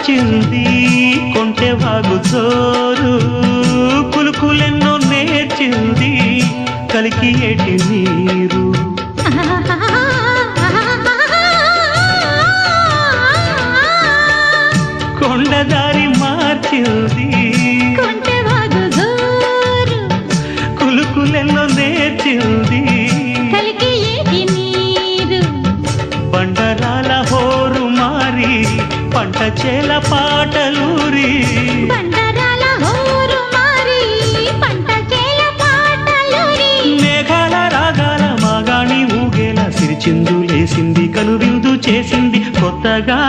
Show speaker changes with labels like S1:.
S1: మార్చింది కొంటె వాగు జోరు కులుకులెన్నో నేర్చింది కలికి ఏటి నీరు కొండదారి మార్చింది
S2: కొంటె వాగు జోరు
S1: కులుకులెన్నో నేర్చింది
S2: కలికి ఏటి నీరు
S1: బండరాల హోరు మారి పంట చేల పాటలూరి
S2: బండరాల హోరు మారి పంట చేల పాటలూరి
S1: మేఘాల రాగాల మాగాణి ఊగేలా సిరిచిందు లేసింది కనువిందు చేసింది కొత్తగా